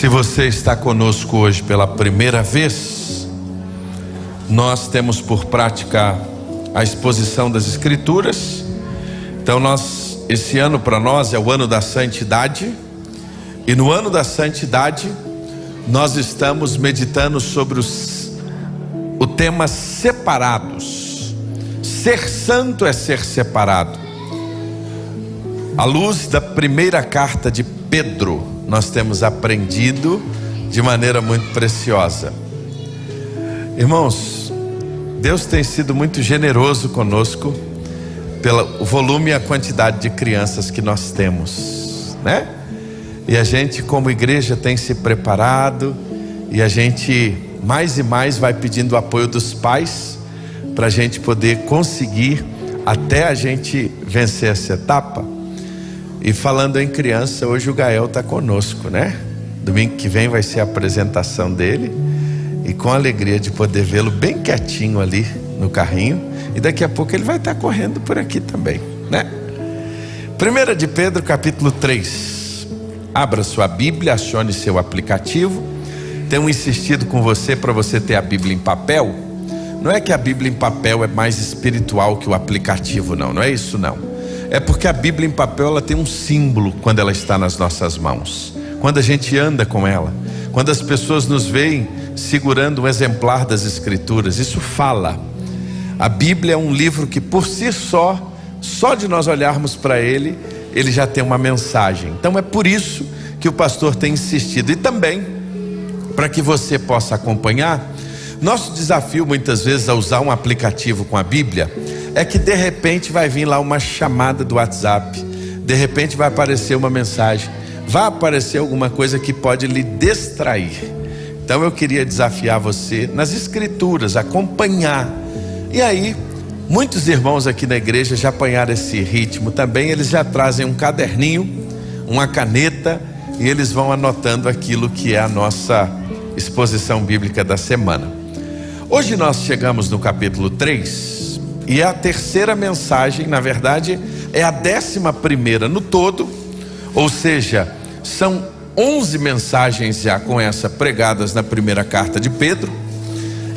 Se você está conosco hoje pela primeira vez, nós temos por prática a exposição das Escrituras. Então esse ano para nós é o ano da santidade. E no ano da santidade, nós estamos meditando sobre o tema separados. Ser santo é ser separado. À luz da primeira carta de Pedro, nós temos aprendido de maneira muito preciosa. Irmãos, Deus tem sido muito generoso conosco pelo volume e a quantidade de crianças que nós temos, né? E a gente como igreja tem se preparado, e a gente mais e mais vai pedindo o apoio dos pais para a gente poder conseguir até a gente vencer essa etapa. E falando em criança, hoje o Gael está conosco, né? Domingo que vem vai ser a apresentação dele, e com a alegria de poder vê-lo bem quietinho ali no carrinho, e daqui a pouco ele vai estar correndo por aqui também, né? 1 de Pedro capítulo 3. Abra sua Bíblia, acione seu aplicativo. Tenho insistido com você para você ter a Bíblia em papel. Não é que a Bíblia em papel é mais espiritual que o aplicativo, não é isso não. É porque a Bíblia em papel, ela tem um símbolo quando ela está nas nossas mãos, quando a gente anda com ela, quando as pessoas nos veem segurando um exemplar das Escrituras. Isso fala. A Bíblia é um livro que por si só de nós olharmos para ele já tem uma mensagem. Então é por isso que o pastor tem insistido. E também para que você possa acompanhar. Nosso desafio muitas vezes a usar um aplicativo com a Bíblia é que de repente vai vir lá uma chamada do WhatsApp, de repente vai aparecer uma mensagem, vai aparecer alguma coisa que pode lhe distrair. Então eu queria desafiar você nas Escrituras, acompanhar. E aí, muitos irmãos aqui na igreja já apanharam esse ritmo também. Eles já trazem um caderninho, uma caneta, e eles vão anotando aquilo que é a nossa exposição bíblica da semana. Hoje nós chegamos no capítulo 3, e é a terceira mensagem, na verdade é a 11ª no todo, ou seja, são 11 mensagens já com essa pregadas na primeira carta de Pedro,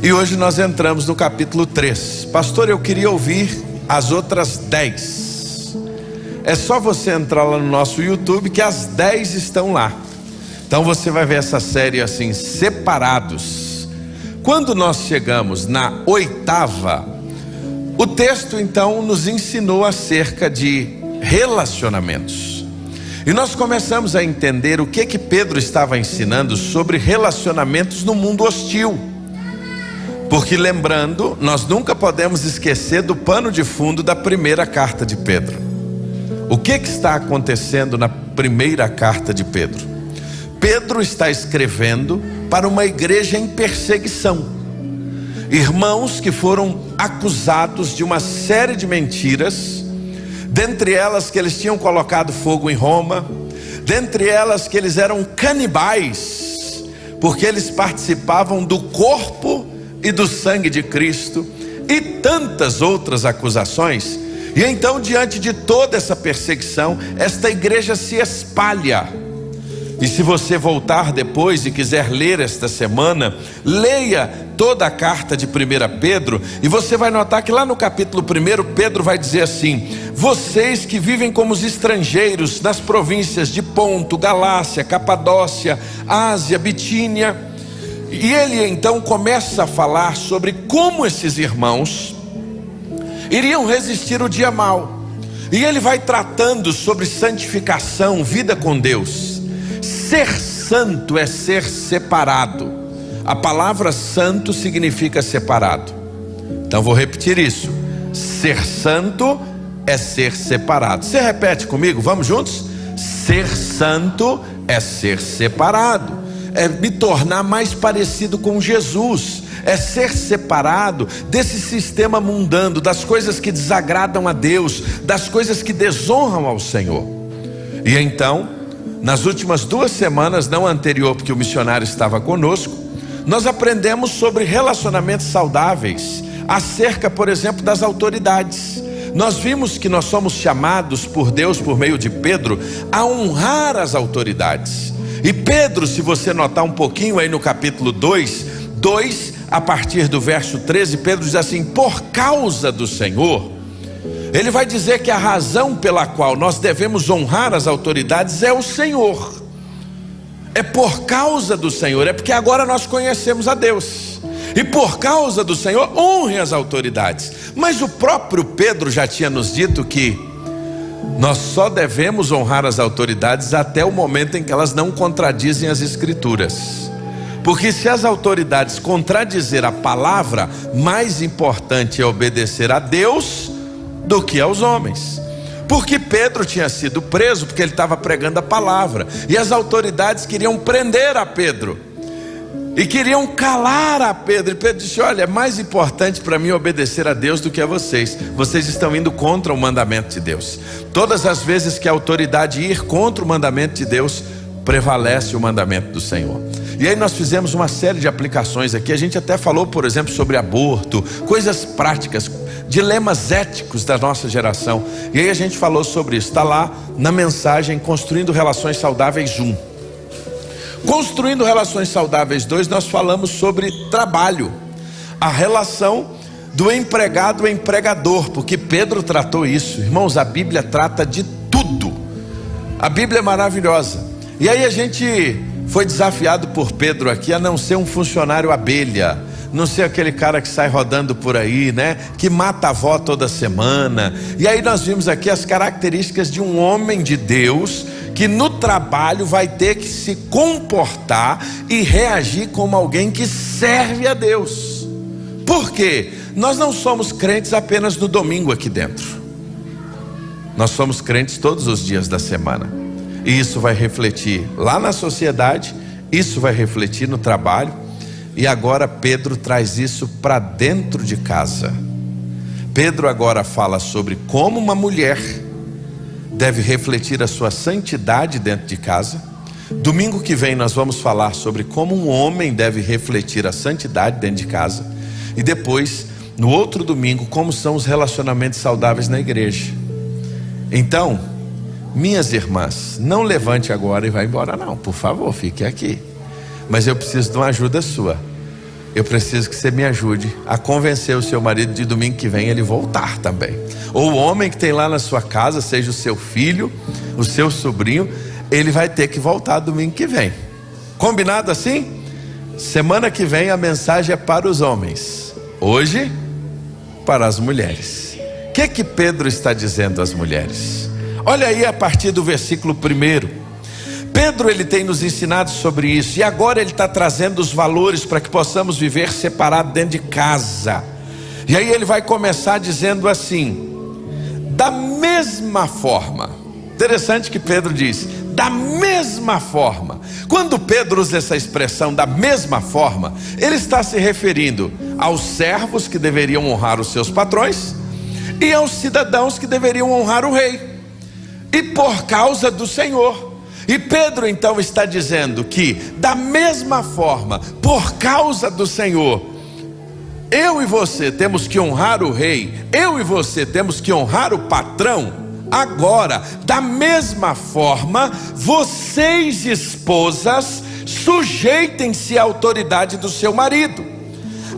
e hoje nós entramos no capítulo 3. Pastor, eu queria ouvir as outras 10. É só você entrar lá no nosso YouTube que as 10 estão lá. Então você vai ver essa série assim, separados. Quando nós chegamos na 8ª, o texto então nos ensinou acerca de relacionamentos. E nós começamos a entender o que Pedro estava ensinando sobre relacionamentos no mundo hostil. Porque lembrando, nós nunca podemos esquecer do pano de fundo da primeira carta de Pedro. O que está acontecendo na primeira carta de Pedro? Pedro está escrevendo para uma igreja em perseguição. Irmãos que foram acusados de uma série de mentiras, dentre elas que eles tinham colocado fogo em Roma, dentre elas que eles eram canibais, porque eles participavam do corpo e do sangue de Cristo, e tantas outras acusações. E então, diante de toda essa perseguição, esta igreja se espalha. E se você voltar depois e quiser ler esta semana, leia toda a carta de 1 Pedro, e você vai notar que lá no capítulo 1, Pedro vai dizer assim: vocês que vivem como os estrangeiros nas províncias de Ponto, Galácia, Capadócia, Ásia, Bitínia. E ele então começa a falar sobre como esses irmãos iriam resistir o dia mau. E ele vai tratando sobre santificação, vida com Deus. Ser santo é ser separado. A palavra santo significa separado. Então vou repetir isso. Ser santo é ser separado. Você repete comigo, vamos juntos? Ser santo é ser separado. É me tornar mais parecido com Jesus. É ser separado desse sistema mundano, das coisas que desagradam a Deus, das coisas que desonram ao Senhor. E então, nas últimas 2 semanas, não anterior, porque o missionário estava conosco, nós aprendemos sobre relacionamentos saudáveis, acerca, por exemplo, das autoridades. Nós vimos que nós somos chamados por Deus, por meio de Pedro, a honrar as autoridades. E Pedro, se você notar um pouquinho aí no capítulo 2, a partir do verso 13, Pedro diz assim: por causa do Senhor. Ele vai dizer que a razão pela qual nós devemos honrar as autoridades é o Senhor. É por causa do Senhor, é porque agora nós conhecemos a Deus. E por causa do Senhor, honre as autoridades. Mas o próprio Pedro já tinha nos dito que nós só devemos honrar as autoridades até o momento em que elas não contradizem as Escrituras. Porque se as autoridades contradizer a palavra, mais importante é obedecer a Deus do que aos homens. Porque Pedro tinha sido preso porque ele estava pregando a palavra, e as autoridades queriam prender a Pedro e queriam calar a Pedro. E Pedro disse: olha, é mais importante para mim obedecer a Deus do que a vocês. Vocês estão indo contra o mandamento de Deus. Todas as vezes que a autoridade ir contra o mandamento de Deus, prevalece o mandamento do Senhor. E aí nós fizemos uma série de aplicações aqui. A gente até falou, por exemplo, sobre aborto, coisas práticas, dilemas éticos da nossa geração. E aí a gente falou sobre isso. Está lá na mensagem Construindo Relações Saudáveis 1. Construindo Relações Saudáveis 2, nós falamos sobre trabalho, a relação do empregado e empregador, porque Pedro tratou isso. Irmãos, a Bíblia trata de tudo. A Bíblia é maravilhosa. E aí a gente foi desafiado por Pedro aqui a não ser um funcionário abelha, não ser aquele cara que sai rodando por aí, né? Que mata a avó toda semana. E aí nós vimos aqui as características de um homem de Deus que no trabalho vai ter que se comportar e reagir como alguém que serve a Deus. Por quê? Nós não somos crentes apenas no domingo aqui dentro. Nós somos crentes todos os dias da semana. E isso vai refletir lá na sociedade, isso vai refletir no trabalho. E agora Pedro traz isso para dentro de casa. Pedro agora fala sobre como uma mulher deve refletir a sua santidade dentro de casa. Domingo que vem nós vamos falar sobre como um homem deve refletir a santidade dentro de casa. E depois, no outro domingo, como são os relacionamentos saudáveis na igreja. Então, minhas irmãs, não levante agora e vá embora não, por favor, fique aqui. Mas eu preciso de uma ajuda sua. Eu preciso que você me ajude a convencer o seu marido de domingo que vem ele voltar também. Ou o homem que tem lá na sua casa, seja o seu filho, o seu sobrinho, ele vai ter que voltar domingo que vem. Combinado assim? Semana que vem a mensagem é para os homens. Hoje, para as mulheres. O que Pedro está dizendo às mulheres? Olha aí a partir do versículo 1. Pedro, ele tem nos ensinado sobre isso, e agora ele está trazendo os valores para que possamos viver separado dentro de casa. E aí ele vai começar dizendo assim: da mesma forma. Interessante que Pedro diz, da mesma forma. Quando Pedro usa essa expressão, da mesma forma, ele está se referindo aos servos que deveriam honrar os seus patrões e aos cidadãos que deveriam honrar o rei, e por causa do Senhor. E Pedro então está dizendo que da mesma forma, por causa do Senhor, eu e você temos que honrar o rei, eu e você temos que honrar o patrão. Agora, da mesma forma, vocês esposas, sujeitem-se à autoridade do seu marido.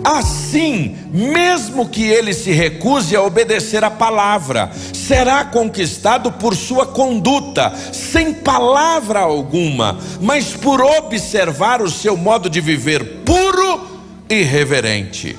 Assim, mesmo que ele se recuse a obedecer a palavra, será conquistado por sua conduta, sem palavra alguma, mas por observar o seu modo de viver puro e reverente.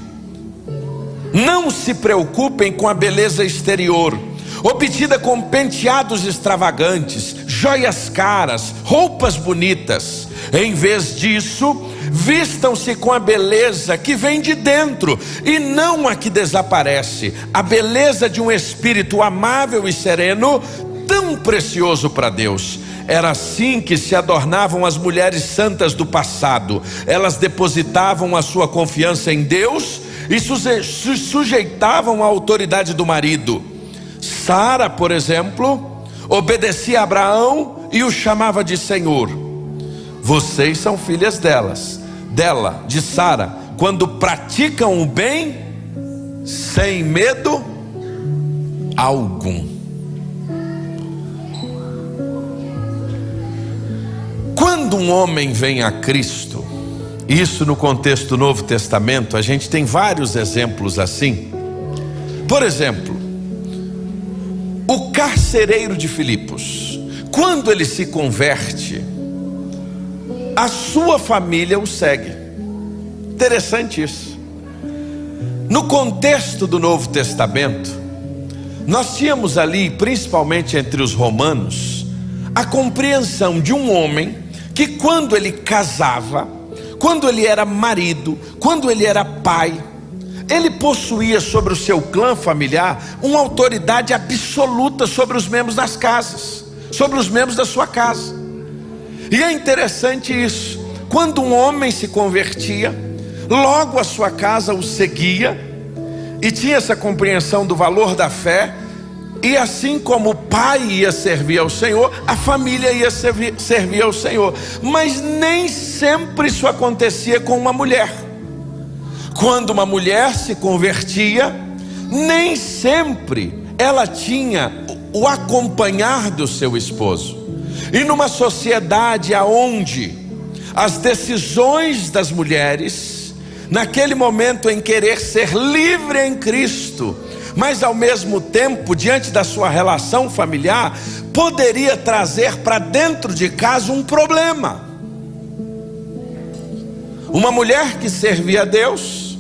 Não se preocupem com a beleza exterior, obtida com penteados extravagantes, joias caras, roupas bonitas. Em vez disso, vistam-se com a beleza que vem de dentro e não a que desaparece, a beleza de um espírito amável e sereno, tão precioso para Deus. Era assim que se adornavam as mulheres santas do passado. Elas depositavam a sua confiança em Deus e se sujeitavam à autoridade do marido. Sara, por exemplo, obedecia a Abraão e o chamava de Senhor. Vocês são filhas de Sara, quando praticam o bem sem medo algum. Quando um homem vem a Cristo, isso no contexto do Novo Testamento, a gente tem vários exemplos assim. Por exemplo, o carcereiro de Filipos, quando ele se converte, a sua família o segue. Interessante isso. No contexto do Novo Testamento, nós tínhamos ali, principalmente entre os romanos, a compreensão de um homem que quando ele casava, quando ele era marido, quando ele era pai, ele possuía sobre o seu clã familiar uma autoridade absoluta sobre os membros das casas, sobre os membros da sua casa. E é interessante isso, quando um homem se convertia, logo a sua casa o seguia, e tinha essa compreensão do valor da fé, e assim como o pai ia servir ao Senhor, a família ia servir ao Senhor. Mas nem sempre isso acontecia com uma mulher. Quando uma mulher se convertia, nem sempre ela tinha o acompanhar do seu esposo. E numa sociedade onde as decisões das mulheres, naquele momento em querer ser livre em Cristo, mas ao mesmo tempo, diante da sua relação familiar, poderia trazer para dentro de casa um problema. Uma mulher que servia a Deus,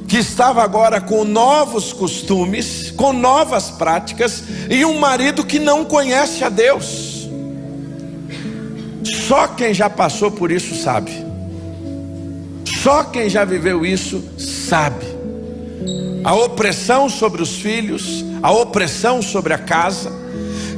que estava agora com novos costumes, com novas práticas, e um marido que não conhece a Deus. Só quem já passou por isso sabe. Só quem já viveu isso sabe. A opressão sobre os filhos, a opressão sobre a casa,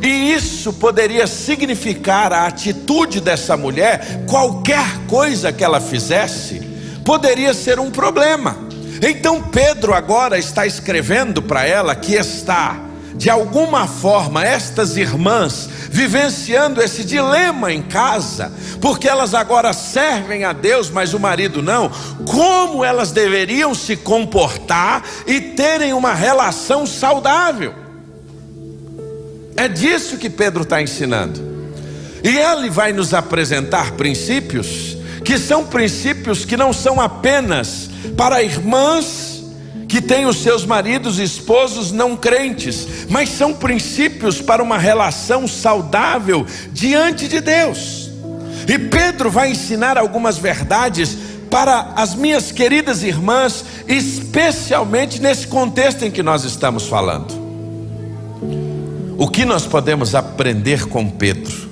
e isso poderia significar a atitude dessa mulher, qualquer coisa que ela fizesse, poderia ser um problema. Então Pedro agora está escrevendo para ela que está, de alguma forma, estas irmãs vivenciando esse dilema em casa, porque elas agora servem a Deus, mas o marido não. Como elas deveriam se comportar e terem uma relação saudável? É disso que Pedro está ensinando. E ele vai nos apresentar princípios que são princípios que não são apenas para irmãs que têm os seus maridos e esposos não crentes, mas são princípios para uma relação saudável diante de Deus. E Pedro vai ensinar algumas verdades para as minhas queridas irmãs, especialmente nesse contexto em que nós estamos falando. O que nós podemos aprender com Pedro?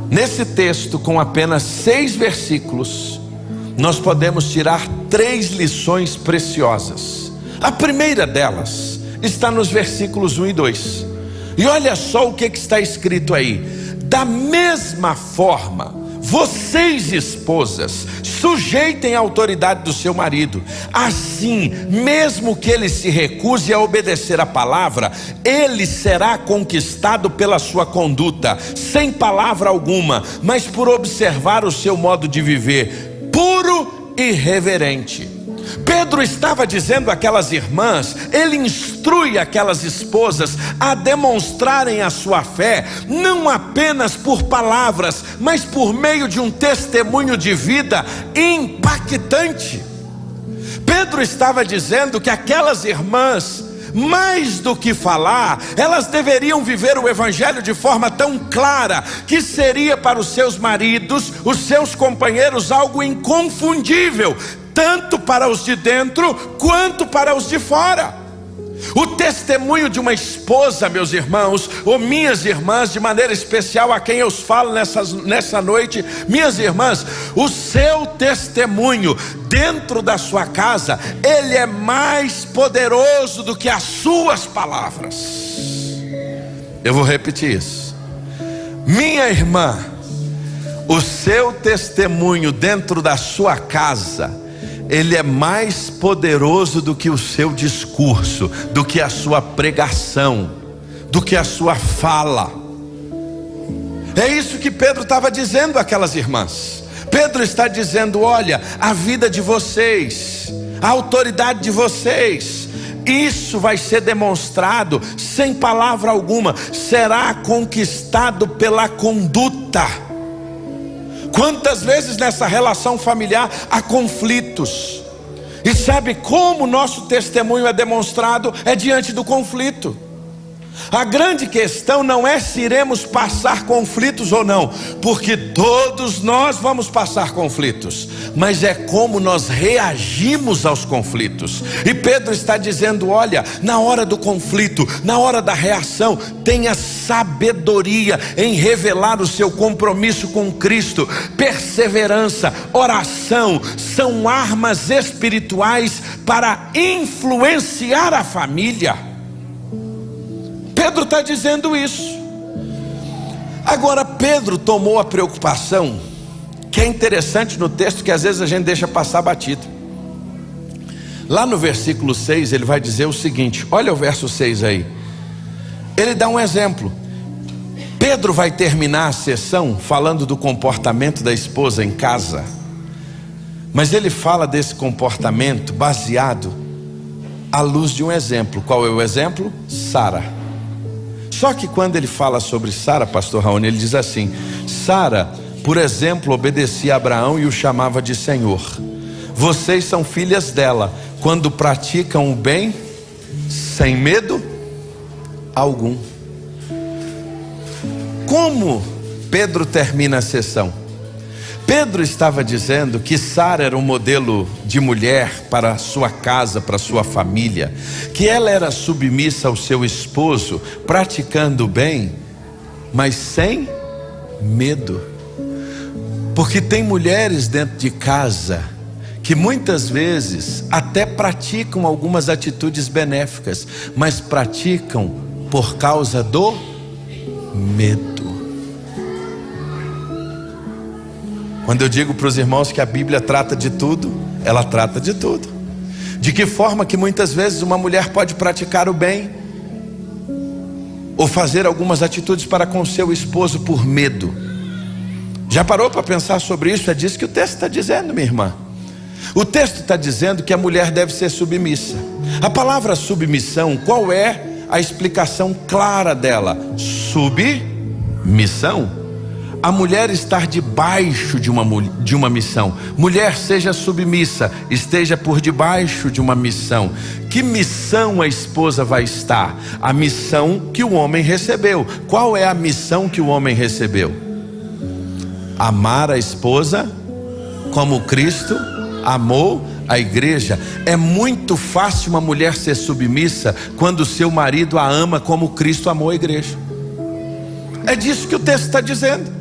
Nesse texto, com apenas 6 versículos, nós podemos tirar 3 lições preciosas. A primeira delas está nos versículos 1 e 2. E olha só o que está escrito aí: da mesma forma, vocês esposas, sujeitem a autoridade do seu marido. Assim, mesmo que ele se recuse a obedecer a palavra, ele será conquistado pela sua conduta, sem palavra alguma, mas por observar o seu modo de viver puro e reverente. Pedro estava dizendo àquelas irmãs, ele instrui aquelas esposas a demonstrarem a sua fé, não apenas por palavras, mas por meio de um testemunho de vida impactante. Pedro estava dizendo que aquelas irmãs, mais do que falar, elas deveriam viver o evangelho de forma tão clara, que seria para os seus maridos, os seus companheiros, algo inconfundível, tanto para os de dentro, quanto para os de fora. O testemunho de uma esposa, meus irmãos, ou minhas irmãs, de maneira especial a quem eu falo nessa noite, minhas irmãs, o seu testemunho dentro da sua casa, ele é mais poderoso do que as suas palavras. Eu vou repetir isso. Minha irmã, o seu testemunho dentro da sua casa, ele é mais poderoso do que o seu discurso, do que a sua pregação, do que a sua fala. É isso que Pedro estava dizendo àquelas irmãs. Pedro está dizendo: olha, a vida de vocês, a autoridade de vocês, isso vai ser demonstrado sem palavra alguma, será conquistado pela conduta. Quantas vezes nessa relação familiar há conflitos? E sabe como o nosso testemunho é demonstrado? É diante do conflito. A grande questão não é se iremos passar conflitos ou não, porque todos nós vamos passar conflitos, mas é como nós reagimos aos conflitos. E Pedro está dizendo: olha, na hora do conflito, na hora da reação, tenha sabedoria em revelar o seu compromisso com Cristo. Perseverança, oração são armas espirituais para influenciar a família. Pedro está dizendo isso. Agora, Pedro tomou a preocupação, que é interessante no texto, que às vezes a gente deixa passar batido. Lá no versículo 6 ele vai dizer o seguinte, olha o verso 6 aí. Ele dá um exemplo. Pedro vai terminar a sessão falando do comportamento da esposa em casa, mas ele fala desse comportamento baseado à luz de um exemplo. Qual é o exemplo? Sara. Só que quando ele fala sobre Sara, pastor Raoni, ele diz assim: Sara, por exemplo, obedecia a Abraão e o chamava de Senhor. Vocês são filhas dela quando praticam o bem sem medo algum. Como Pedro termina a sessão? Pedro estava dizendo que Sara era um modelo de mulher para sua casa, para sua família, que ela era submissa ao seu esposo, praticando o bem, mas sem medo. Porque tem mulheres dentro de casa que muitas vezes até praticam algumas atitudes benéficas, mas praticam por causa do medo. Quando eu digo para os irmãos que a Bíblia trata de tudo, ela trata de tudo. De que forma que muitas vezes uma mulher pode praticar o bem, ou fazer algumas atitudes para com seu esposo por medo. Já parou para pensar sobre isso? É disso que o texto está dizendo, minha irmã. O texto está dizendo que a mulher deve ser submissa. A palavra submissão, qual é a explicação clara dela? Submissão. A mulher estar debaixo de uma missão. Mulher, seja submissa, esteja por debaixo de uma missão. Que missão a esposa vai estar? A missão que o homem recebeu. Qual é a missão que o homem recebeu? Amar a esposa como Cristo amou a igreja. É muito fácil uma mulher ser submissa quando o seu marido a ama como Cristo amou a igreja. É disso que o texto está dizendo.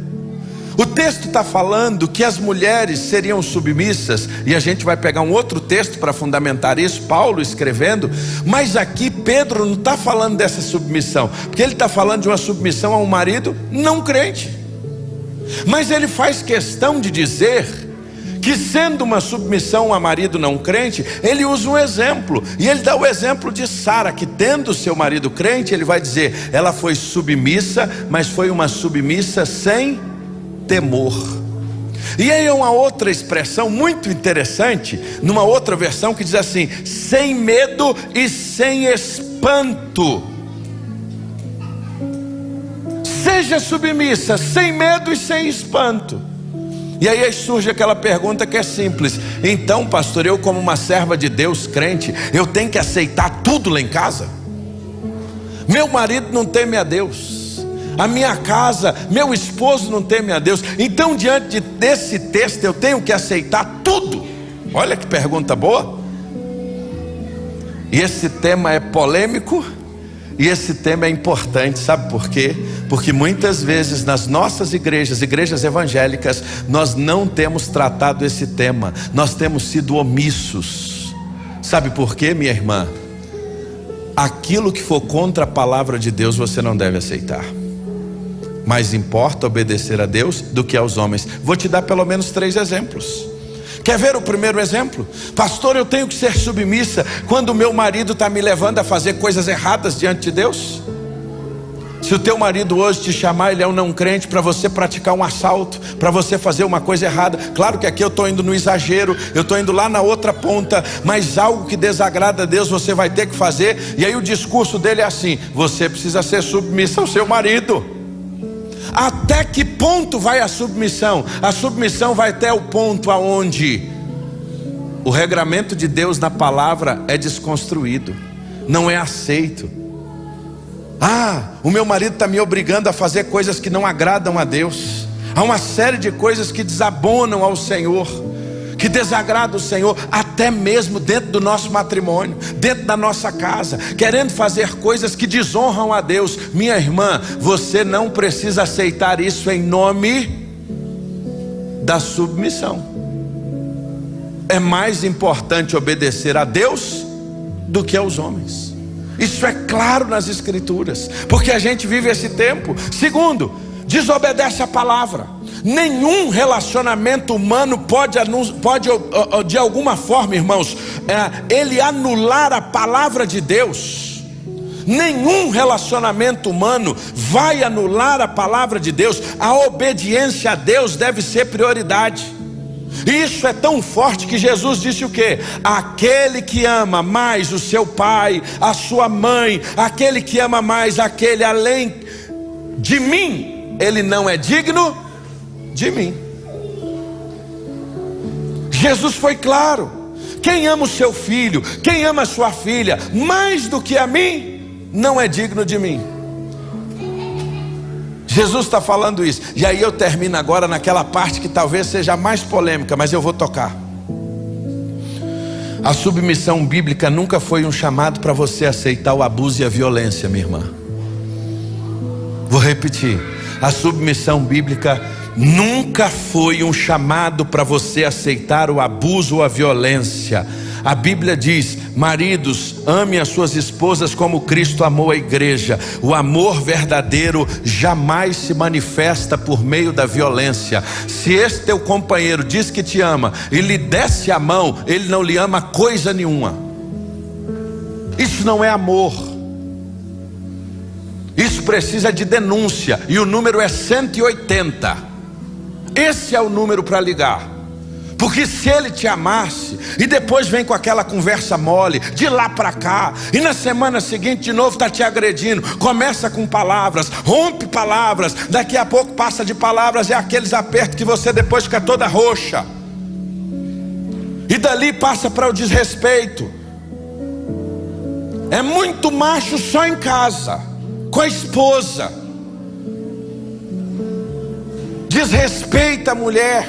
O texto está falando que as mulheres seriam submissas, e a gente vai pegar um outro texto para fundamentar isso, Paulo escrevendo, mas aqui Pedro não está falando dessa submissão, porque ele está falando de uma submissão a um marido não crente. Mas ele faz questão de dizer que, sendo uma submissão a marido não crente, ele usa um exemplo, e ele dá o exemplo de Sara, que tendo seu marido crente, ele vai dizer, ela foi submissa, mas foi uma submissa sem temor. E aí é uma outra expressão muito interessante, numa outra versão, que diz assim: sem medo e sem espanto. Seja submissa, sem medo e sem espanto. E aí surge aquela pergunta que é simples: então, pastor, eu como uma serva de Deus crente, eu tenho que aceitar tudo lá em casa? Meu marido não teme a Deus, a minha casa, meu esposo não teme a Deus, então diante desse texto eu tenho que aceitar tudo? Olha que pergunta boa. E esse tema é polêmico, e esse tema é importante, sabe por quê? Porque muitas vezes nas nossas igrejas evangélicas, nós não temos tratado esse tema, nós temos sido omissos. Sabe por quê, minha irmã? Aquilo que for contra a palavra de Deus você não deve aceitar. Mais importa obedecer a Deus do que aos homens. Vou te dar pelo menos 3 exemplos. Quer ver o primeiro exemplo? Pastor, eu tenho que ser submissa quando o meu marido está me levando a fazer coisas erradas diante de Deus? Se o teu marido hoje te chamar, ele é um não crente, para você praticar um assalto, para você fazer uma coisa errada, claro que aqui eu estou indo no exagero, eu estou indo lá na outra ponta, mas algo que desagrada a Deus você vai ter que fazer. E aí o discurso dele é assim: você precisa ser submissa ao seu marido. Até que ponto vai a submissão? A submissão vai até o ponto aonde o regramento de Deus na palavra é desconstruído, não é aceito. O meu marido está me obrigando a fazer coisas que não agradam a Deus. Há uma série de coisas que desabonam ao Senhor, que desagrada o Senhor, até mesmo dentro do nosso matrimônio, dentro da nossa casa, querendo fazer coisas que desonram a Deus. Minha irmã, você não precisa aceitar isso em nome da submissão. É mais importante obedecer a Deus do que aos homens. Isso é claro nas Escrituras, porque a gente vive esse tempo. Segundo, desobedece a palavra. Nenhum relacionamento humano pode de alguma forma, irmãos, ele anular a palavra de Deus. Nenhum relacionamento humano vai anular a palavra de Deus. A obediência a Deus deve ser prioridade. E isso é tão forte que Jesus disse o quê? Aquele que ama mais o seu pai, a sua mãe, aquele que ama mais aquele além de mim, ele não é digno de mim. Jesus foi claro: quem ama o seu filho, quem ama a sua filha mais do que a mim, não é digno de mim. Jesus está falando isso. E aí eu termino agora naquela parte que talvez seja a mais polêmica, mas eu vou tocar. A submissão bíblica nunca foi um chamado para você aceitar o abuso e a violência, minha irmã. Vou repetir: a submissão bíblica nunca foi um chamado para você aceitar o abuso ou a violência. A Bíblia diz: maridos, amem as suas esposas como Cristo amou a igreja. O amor verdadeiro jamais se manifesta por meio da violência. Se esse teu companheiro diz que te ama e lhe desce a mão, ele não lhe ama coisa nenhuma. Isso não é amor. Isso precisa de denúncia, e o número é 180. Esse é o número para ligar. Porque se ele te amasse e depois vem com aquela conversa mole, de lá para cá, e na semana seguinte de novo está te agredindo, começa com palavras, rompe palavras, daqui a pouco passa de palavras, é aqueles apertos que você depois fica toda roxa, e dali passa para o desrespeito. É muito macho só em casa, com a esposa, desrespeita a mulher,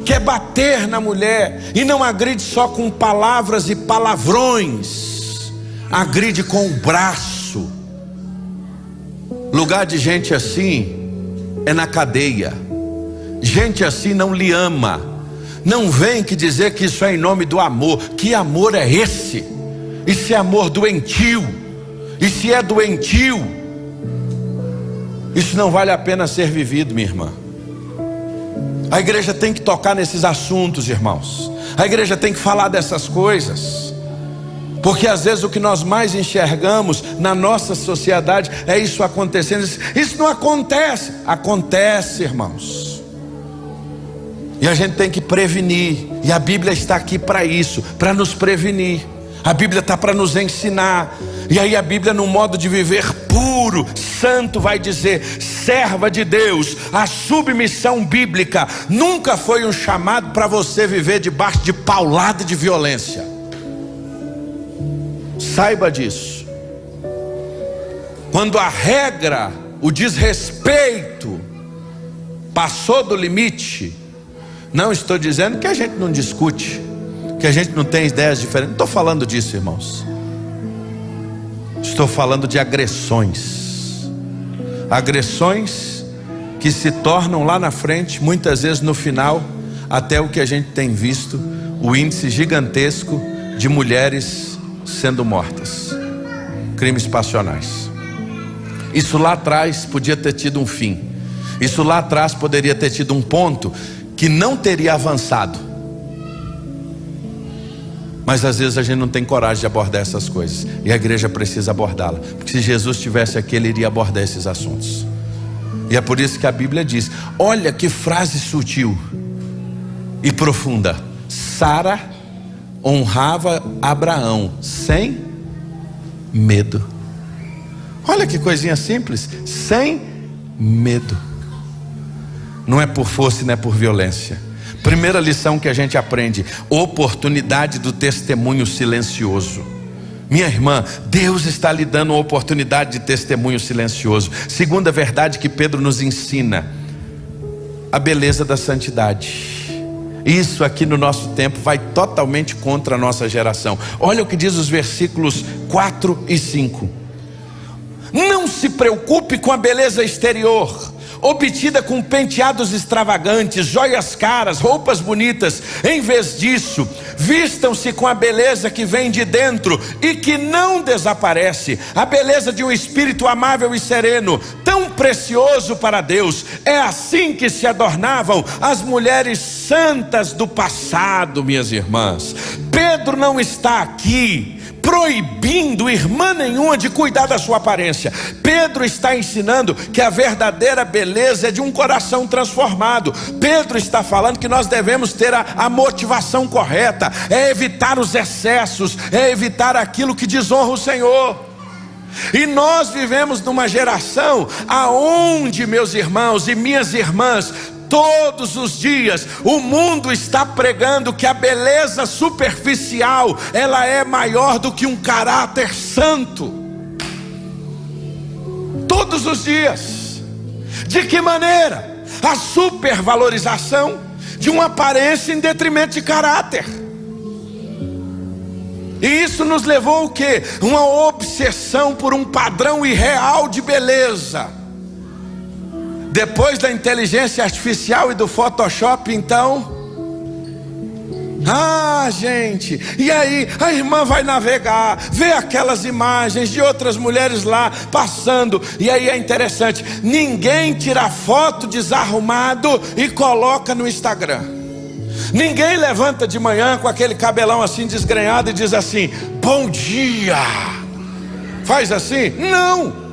quer bater na mulher, e não agride só com palavras e palavrões, agride com o braço. Lugar de gente assim é na cadeia. Gente assim não lhe ama. Não vem que dizer que isso é em nome do amor. Que amor é esse? Isso é amor doentio. E se é doentio, isso não vale a pena ser vivido, minha irmã. A igreja tem que tocar nesses assuntos, irmãos. A igreja tem que falar dessas coisas, porque às vezes o que nós mais enxergamos na nossa sociedade é isso acontecendo. Isso não acontece. Acontece, irmãos. E a gente tem que prevenir. E a Bíblia está aqui para isso, para nos prevenir. A Bíblia está para nos ensinar. E aí a Bíblia, no modo de viver puro, santo, vai dizer: serva de Deus, a submissão bíblica nunca foi um chamado para você viver debaixo de paulada de violência. Saiba disso. Quando a regra, o desrespeito passou do limite, não estou dizendo que a gente não discute, que a gente não tem ideias diferentes. Não estou falando disso, irmãos. Estou falando de agressões. Agressões que se tornam lá na frente, muitas vezes no final, até o que a gente tem visto, o índice gigantesco de mulheres sendo mortas. Crimes passionais. Isso lá atrás podia ter tido um fim. Isso lá atrás poderia ter tido um ponto que não teria avançado. Mas às vezes a gente não tem coragem de abordar essas coisas, e a igreja precisa abordá-la, porque se Jesus estivesse aqui, ele iria abordar esses assuntos. E é por isso que a Bíblia diz: olha que frase sutil e profunda. Sara honrava Abraão sem medo. Olha que coisinha simples, sem medo. não é por força e não é por violência. Primeira lição que a gente aprende: oportunidade do testemunho silencioso. Minha irmã, Deus está lhe dando uma oportunidade de testemunho silencioso. Segunda verdade que Pedro nos ensina: a beleza da santidade. Isso aqui no nosso tempo vai totalmente contra a nossa geração. Olha o que diz os versículos 4 e 5. Não se preocupe com a beleza exterior, obtida com penteados extravagantes, joias caras, roupas bonitas. Em vez disso, vistam-se com a beleza que vem de dentro e que não desaparece, a beleza de um espírito amável e sereno, tão precioso para Deus. É assim que se adornavam as mulheres santas do passado, minhas irmãs. Pedro não está aqui proibindo irmã nenhuma de cuidar da sua aparência. Pedro está ensinando que a verdadeira beleza é de um coração transformado. Pedro está falando que nós devemos ter a motivação correta, é evitar os excessos, é evitar aquilo que desonra o Senhor. E nós vivemos numa geração aonde, meus irmãos e minhas irmãs, todos os dias o mundo está pregando que a beleza superficial, ela é maior do que um caráter santo. Todos os dias. De que maneira? A supervalorização de uma aparência em detrimento de caráter. E isso nos levou o quê? Uma obsessão por um padrão irreal de beleza. Depois da inteligência artificial e do Photoshop, então, gente, e aí a irmã vai navegar, vê aquelas imagens de outras mulheres lá passando, e aí é interessante, ninguém tira foto desarrumado e coloca no Instagram. Ninguém levanta de manhã com aquele cabelão assim desgrenhado e diz assim: bom dia. Faz assim? Não.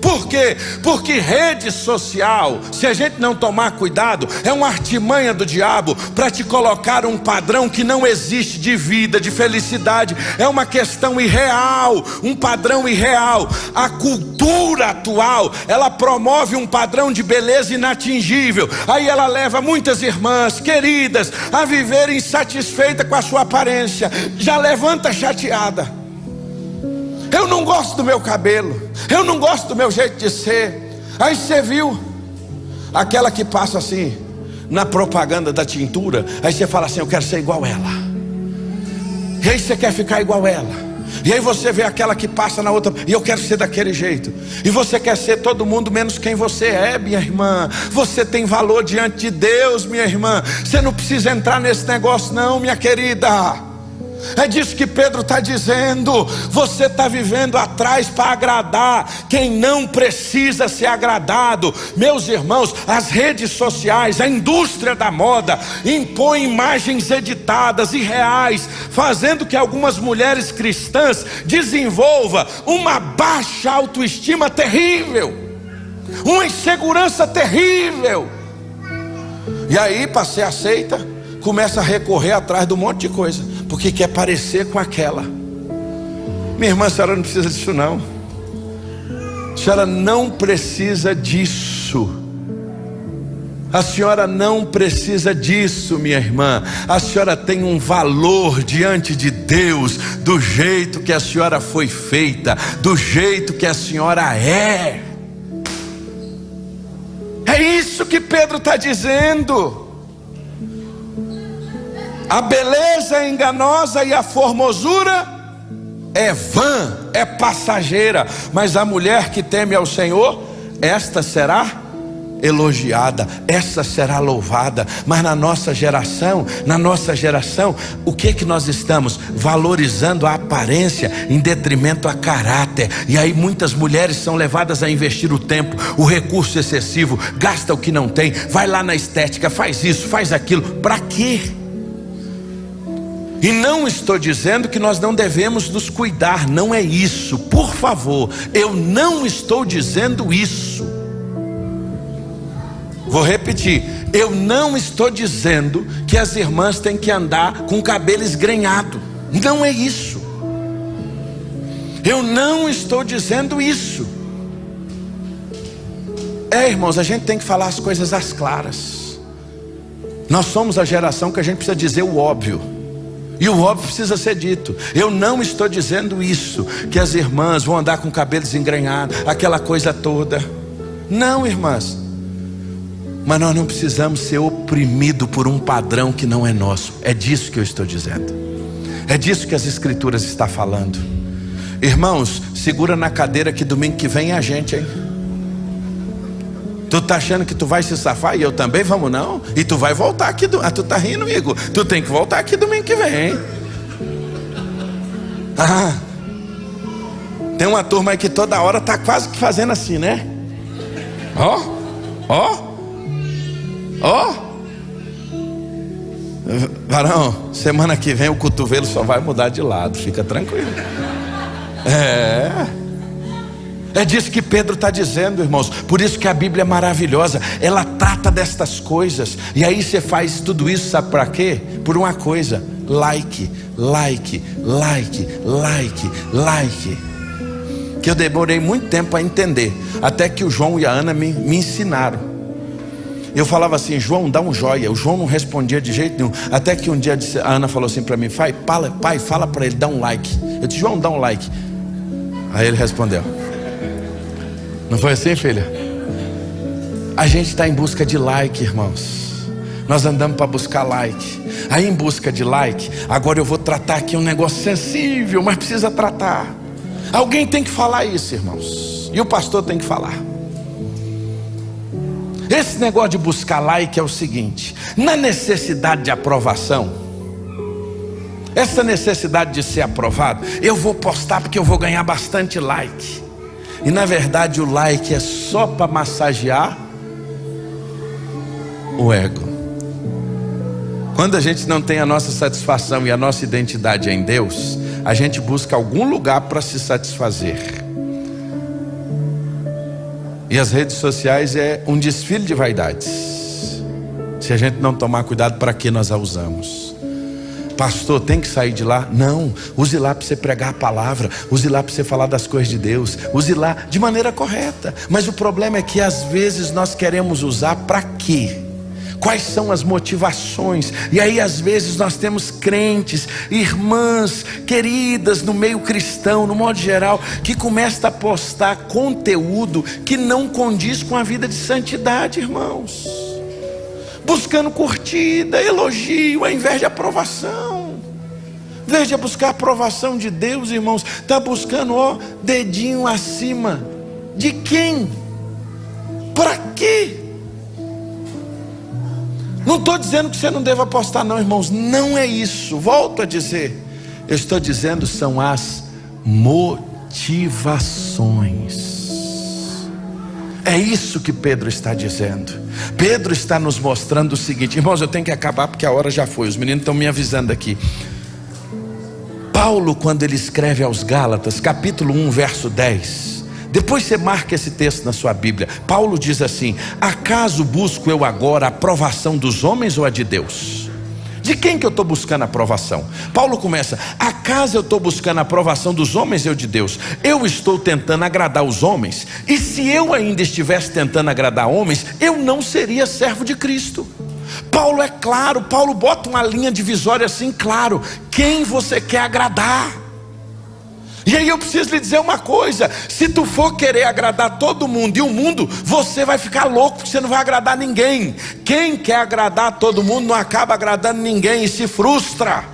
Por quê? Porque rede social, se a gente não tomar cuidado, é uma artimanha do diabo para te colocar um padrão que não existe de vida, de felicidade. É uma questão irreal, um padrão irreal. A cultura atual, ela promove um padrão de beleza inatingível. Aí ela leva muitas irmãs queridas a viver insatisfeita com a sua aparência. Já levanta chateada: eu não gosto do meu cabelo, eu não gosto do meu jeito de ser. Aí você viu aquela que passa assim na propaganda da tintura, aí você fala assim: eu quero ser igual ela. E aí você quer ficar igual ela. E aí você vê aquela que passa na outra: e eu quero ser daquele jeito. E você quer ser todo mundo menos quem você é, minha irmã. Você tem valor diante de Deus, minha irmã. Você não precisa entrar nesse negócio não, minha querida. É disso que Pedro está dizendo. Você está vivendo atrás para agradar quem não precisa ser agradado. Meus irmãos, as redes sociais, a indústria da moda impõe imagens editadas e reais, fazendo que algumas mulheres cristãs desenvolvam uma baixa autoestima terrível, uma insegurança terrível. E aí, para ser aceita, começa a recorrer atrás de um monte de coisa, porque quer parecer com aquela. Minha irmã, a senhora não precisa disso não. A senhora não precisa disso. A senhora não precisa disso, minha irmã. A senhora tem um valor diante de Deus, do jeito que a senhora foi feita, do jeito que a senhora é. É isso que Pedro está dizendo. A beleza é enganosa e a formosura é vã, é passageira. Mas a mulher que teme ao Senhor, esta será elogiada, essa será louvada. Mas na nossa geração, o que nós estamos? Valorizando a aparência em detrimento a caráter. E aí muitas mulheres são levadas a investir o tempo, o recurso excessivo, gasta o que não tem, vai lá na estética, faz isso, faz aquilo. Para quê? E não estou dizendo que nós não devemos nos cuidar, não é isso, por favor, eu não estou dizendo isso. Vou repetir, eu não estou dizendo que as irmãs têm que andar com o cabelo esgrenhado, não é isso. Eu não estou dizendo isso. Irmãos, a gente tem que falar as coisas às claras. Nós somos a geração que a gente precisa dizer o óbvio, e o óbvio precisa ser dito. Eu não estou dizendo isso, que as irmãs vão andar com o cabelo desengrenhado, aquela coisa toda. Não, irmãs. Mas nós não precisamos ser oprimidos por um padrão que não é nosso. É disso que eu estou dizendo. É disso que as escrituras estão falando. Irmãos, segura na cadeira que domingo que vem é a gente, hein? Tu tá achando que tu vai se safar? E eu também, vamos não? E tu vai voltar aqui, tu tá rindo, Igor? Tu tem que voltar aqui domingo que vem, hein? Tem uma turma aí que toda hora tá quase que fazendo assim, né? Ó. Varão, semana que vem o cotovelo só vai mudar de lado, fica tranquilo. É disso que Pedro está dizendo, irmãos. Por isso que a Bíblia é maravilhosa. Ela trata destas coisas. E aí você faz tudo isso, sabe para quê? Por uma coisa: like. Que eu demorei muito tempo a entender, até que o João e a Ana me ensinaram. Eu falava assim: João, dá um joia. O João não respondia de jeito nenhum. Até que um dia a Ana falou assim para mim: pai, fala para ele, dá um like. Eu disse: João, dá um like. Aí ele respondeu. Não foi assim, filha? A gente está em busca de like, irmãos. Nós andamos para buscar like. Aí em busca de like, agora eu vou tratar aqui um negócio sensível, mas precisa tratar. Alguém tem que falar isso, irmãos. E o pastor tem que falar. Esse negócio de buscar like é o seguinte: na necessidade de aprovação, essa necessidade de ser aprovado, eu vou postar porque eu vou ganhar bastante like. E na verdade o like é só para massagear o ego. Quando a gente não tem a nossa satisfação e a nossa identidade em Deus, a gente busca algum lugar para se satisfazer. E as redes sociais é um desfile de vaidades. Se a gente não tomar cuidado, para que nós a usamos? Pastor, tem que sair de lá? Não, use lá para você pregar a palavra, use lá para você falar das coisas de Deus, use lá de maneira correta. Mas o problema é que às vezes nós queremos usar para quê? Quais são as motivações? E aí às vezes nós temos crentes, irmãs queridas no meio cristão, no modo geral, que começam a postar conteúdo que não condiz com a vida de santidade, irmãos. Buscando curtida, elogio, ao invés de aprovação. Em vez de buscar a aprovação de Deus, irmãos, está buscando dedinho acima. De quem? Para quê? Não estou dizendo que você não deva postar não, irmãos. Não é isso, volto a dizer. Eu estou dizendo são as motivações. É isso que Pedro está dizendo. Pedro está nos mostrando o seguinte. Irmãos, eu tenho que acabar porque a hora já foi. Os meninos estão me avisando aqui. Paulo, quando ele escreve aos Gálatas, capítulo 1, verso 10. Depois você marca esse texto na sua Bíblia. Paulo diz assim: acaso busco eu agora a aprovação dos homens ou a de Deus? De quem que eu estou buscando a aprovação? Paulo começa: acaso eu estou buscando a aprovação dos homens ou de Deus? Eu estou tentando agradar os homens. E se eu ainda estivesse tentando agradar homens, eu não seria servo de Cristo. Paulo é claro, Paulo bota uma linha divisória assim, claro: quem você quer agradar? E aí eu preciso lhe dizer uma coisa: se tu for querer agradar todo mundo e o mundo, você vai ficar louco, porque você não vai agradar ninguém. Quem quer agradar todo mundo não acaba agradando ninguém e se frustra.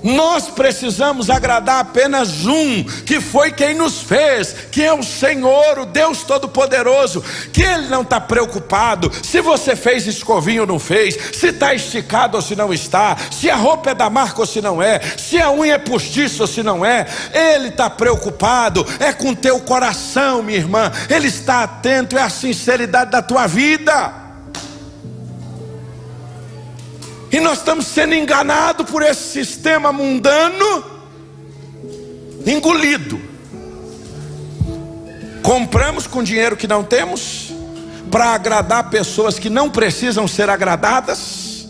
Nós precisamos agradar apenas um, que foi quem nos fez, que é o Senhor, o Deus Todo-Poderoso, que Ele não está preocupado se você fez escovinho ou não fez, se está esticado ou se não está, se a roupa é da marca ou se não é, se a unha é postiça ou se não é. Ele está preocupado é com o teu coração, minha irmã. Ele está atento, é a sinceridade da tua vida. E nós estamos sendo enganados por esse sistema mundano, engolido. Compramos com dinheiro que não temos, para agradar pessoas que não precisam ser agradadas.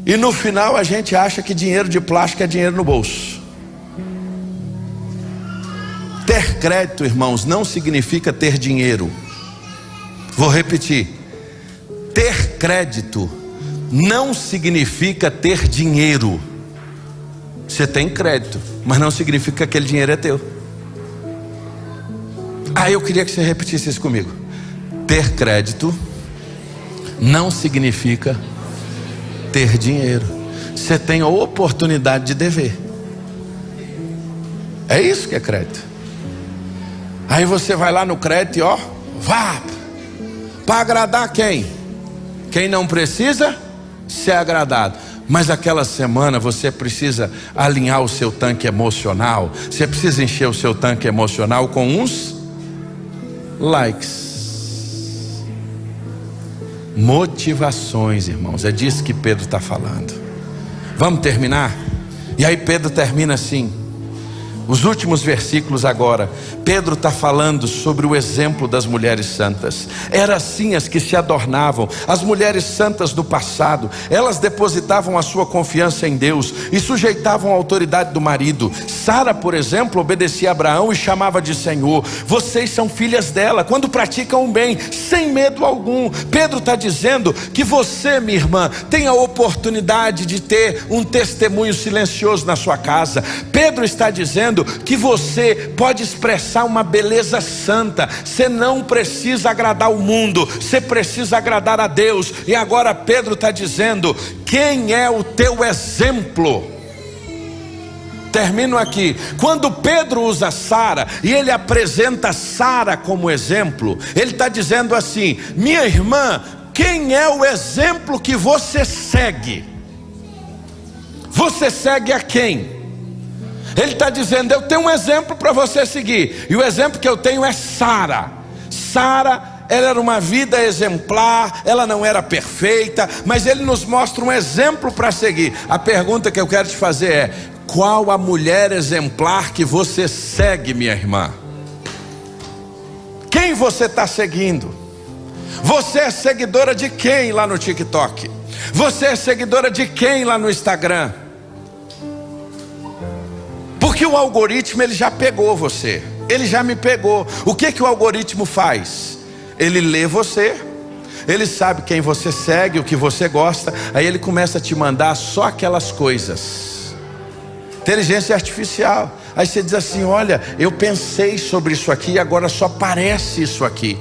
E no final a gente acha que dinheiro de plástico é dinheiro no bolso. Ter crédito, irmãos, não significa ter dinheiro. Vou repetir. Ter crédito não significa ter dinheiro. Você tem crédito, mas não significa que aquele dinheiro é teu. Eu queria que você repetisse isso comigo. Ter crédito não significa ter dinheiro. Você tem a oportunidade de dever. É isso que é crédito. Aí você vai lá no crédito e vá. Para agradar quem? Quem não precisa ser agradado. Mas aquela semana você precisa alinhar o seu tanque emocional. Você precisa encher o seu tanque emocional com uns likes. Motivações, irmãos. É disso que Pedro está falando. Vamos terminar? E aí Pedro termina assim. Os últimos versículos agora, Pedro está falando sobre o exemplo das mulheres santas. Eram assim as que se adornavam, as mulheres santas do passado. Elas depositavam a sua confiança em Deus e sujeitavam a autoridade do marido. Sara, por exemplo, obedecia a Abraão e chamava de Senhor. Vocês são filhas dela quando praticam o bem, sem medo algum. Pedro está dizendo que você, minha irmã, tem a oportunidade de ter um testemunho silencioso na sua casa. Pedro está dizendo que você pode expressar uma beleza santa. Você não precisa agradar o mundo, você precisa agradar a Deus. E agora Pedro está dizendo: quem é o teu exemplo? Termino aqui. Quando Pedro usa Sara e ele apresenta Sara como exemplo, ele está dizendo assim: minha irmã, quem é o exemplo que você segue? Você segue a quem? Ele está dizendo: eu tenho um exemplo para você seguir. E o exemplo que eu tenho é Sara. Sara, ela era uma vida exemplar. Ela não era perfeita, mas ele nos mostra um exemplo para seguir. A pergunta que eu quero te fazer é: qual a mulher exemplar que você segue, minha irmã? Quem você está seguindo? Você é seguidora de quem lá no TikTok? Você é seguidora de quem lá no Instagram? Porque o algoritmo, ele já pegou você. Ele já me pegou. O que o algoritmo faz? Ele lê você, ele sabe quem você segue, o que você gosta. Aí ele começa a te mandar só aquelas coisas. Inteligência artificial. Aí você diz assim: olha, eu pensei sobre isso aqui e agora só parece isso aqui.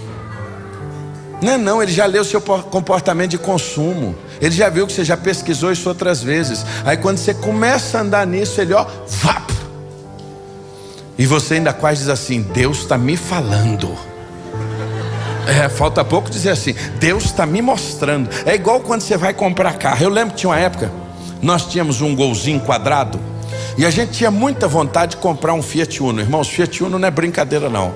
Não, ele já leu o seu comportamento de consumo. Ele já viu que você já pesquisou isso outras vezes. Aí quando você começa a andar nisso, ele vap. E você ainda quase diz assim: Deus está me falando. Falta pouco dizer assim: Deus está me mostrando. É igual quando você vai comprar carro. Eu lembro que tinha uma época, nós tínhamos um Golzinho quadrado e a gente tinha muita vontade de comprar um Fiat Uno. Irmãos, Fiat Uno não é brincadeira não.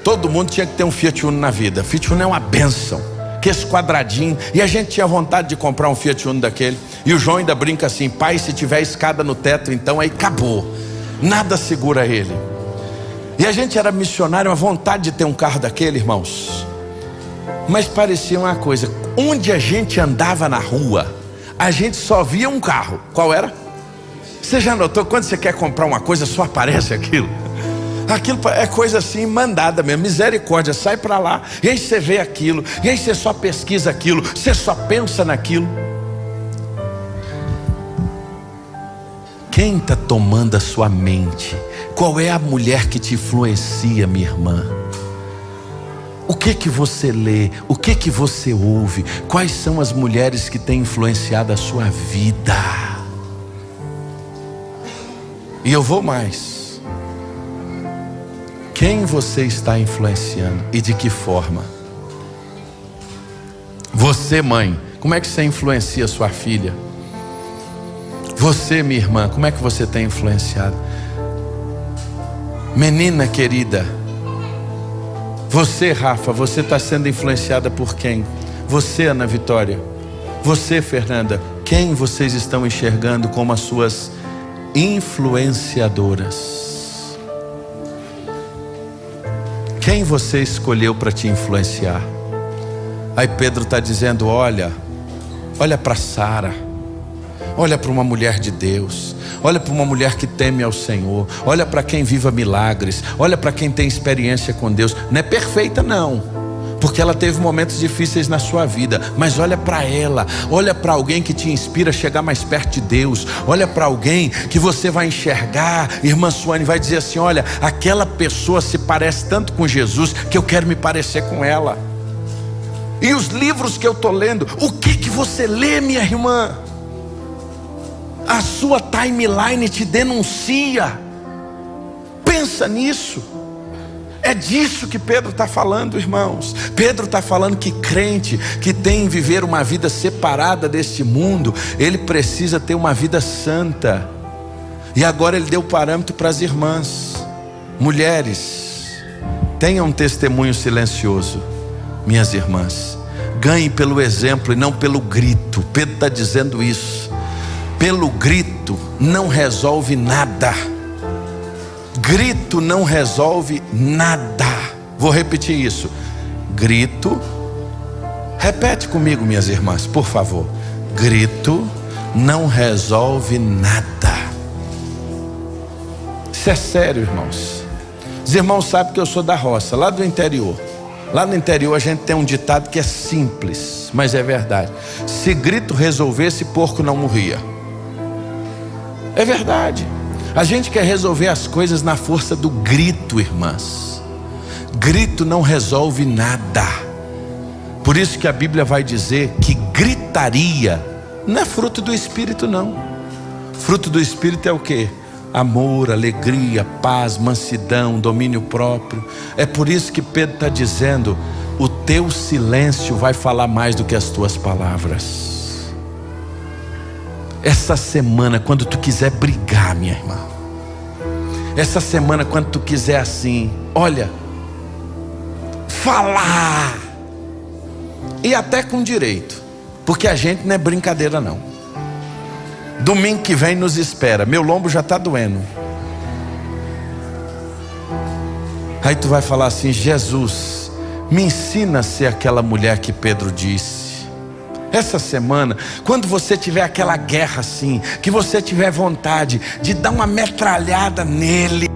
Todo mundo tinha que ter um Fiat Uno na vida. Fiat Uno é uma bênção, que esse quadradinho. E a gente tinha vontade de comprar um Fiat Uno daquele. E o João ainda brinca assim: pai, se tiver escada no teto, então aí acabou, nada segura ele. E a gente era missionário, uma vontade de ter um carro daquele, irmãos. Mas parecia uma coisa: onde a gente andava na rua, a gente só via um carro. Qual era? Você já notou, quando você quer comprar uma coisa, só aparece aquilo? Aquilo é coisa assim, mandada mesmo, misericórdia, sai para lá. E aí você vê aquilo, e aí você só pesquisa aquilo, você só pensa naquilo. Quem está tomando a sua mente? Qual é a mulher que te influencia, minha irmã? O que você lê? O que você ouve? Quais são as mulheres que têm influenciado a sua vida? E eu vou mais: quem você está influenciando e de que forma? Você, mãe, como é que você influencia sua filha? Você, minha irmã, como é que você tem influenciado? Menina querida, você, Rafa, você está sendo influenciada por quem? Você, Ana Vitória, você, Fernanda, quem vocês estão enxergando como as suas influenciadoras? Quem você escolheu para te influenciar? Aí Pedro está dizendo: olha para Sara. Olha para uma mulher de Deus, olha para uma mulher que teme ao Senhor, olha para quem viva milagres, olha para quem tem experiência com Deus. Não é perfeita não, porque ela teve momentos difíceis na sua vida, mas olha para ela, olha para alguém que te inspira a chegar mais perto de Deus, olha para alguém que você vai enxergar, irmã Suane, vai dizer assim: olha, aquela pessoa se parece tanto com Jesus que eu quero me parecer com ela. E os livros que eu estou lendo, o que você lê, minha irmã? A sua timeline te denuncia. Pensa nisso. É disso que Pedro está falando, irmãos. Pedro está falando que crente que tem viver uma vida separada deste mundo, ele precisa ter uma vida santa. E agora ele deu parâmetro para as irmãs. Mulheres, tenham um testemunho silencioso. Minhas irmãs, ganhem pelo exemplo e não pelo grito. Pedro está dizendo isso. Pelo grito não resolve nada. Grito não resolve nada. Vou repetir isso. Grito. Repete comigo, minhas irmãs, por favor. Grito não resolve nada. Isso é sério, irmãos. Os irmãos sabem que eu sou da roça, lá do interior. Lá no interior a gente tem um ditado que é simples, mas é verdade. Se grito resolvesse, porco não morria. É verdade. A gente quer resolver as coisas na força do grito, irmãs. Grito não resolve nada. Por isso que a Bíblia vai dizer que gritaria não é fruto do Espírito, não. Fruto do Espírito é o quê? Amor, alegria, paz, mansidão, domínio próprio. É por isso que Pedro está dizendo: o teu silêncio vai falar mais do que as tuas palavras. Essa semana, quando tu quiser brigar, minha irmã, essa semana, quando tu quiser assim, olha, falar, e até com direito, porque a gente não é brincadeira não. Domingo que vem nos espera, meu lombo já está doendo. Aí tu vai falar assim: Jesus, me ensina a ser aquela mulher que Pedro disse. Essa semana, quando você tiver aquela guerra assim, que você tiver vontade de dar uma metralhada nele,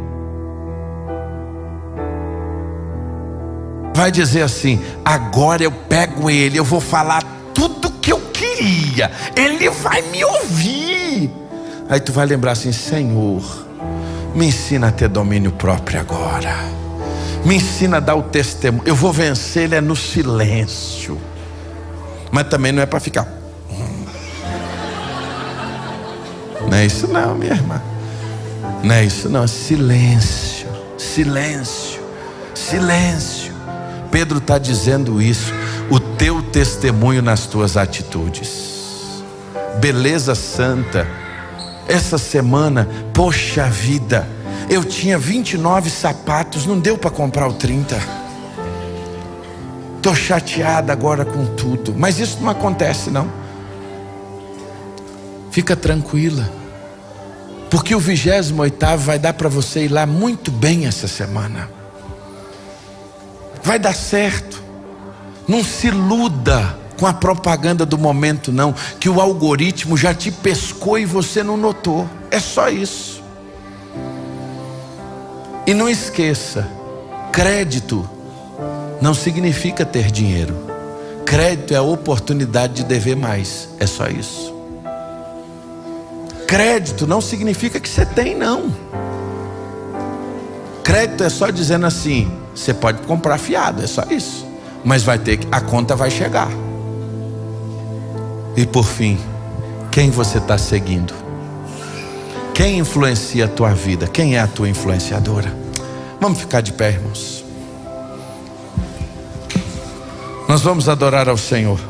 vai dizer assim: agora eu pego ele, eu vou falar tudo que eu queria, ele vai me ouvir. Aí tu vai lembrar assim: Senhor, me ensina a ter domínio próprio agora, me ensina a dar o testemunho. Eu vou vencer ele no silêncio. Mas também não é para ficar. Não é isso não, minha irmã. Não é isso não. Silêncio, silêncio, silêncio. Pedro está dizendo isso. O teu testemunho nas tuas atitudes. Beleza santa. Essa semana, poxa vida, eu tinha 29 sapatos, não deu para comprar o 30. Estou chateada agora com tudo. Mas isso não acontece não. Fica tranquila, porque o 28º vai dar para você ir lá muito bem essa semana. Vai dar certo. Não se iluda com a propaganda do momento não, que o algoritmo já te pescou e você não notou. É só isso. E não esqueça, crédito não significa ter dinheiro. Crédito é a oportunidade de dever mais. É só isso. Crédito não significa que você tem, não. Crédito é só dizendo assim: você pode comprar fiado, é só isso. Mas vai ter que, a conta vai chegar. E por fim, quem você está seguindo? Quem influencia a tua vida? Quem é a tua influenciadora? Vamos ficar de pé, irmãos. Nós vamos adorar ao Senhor.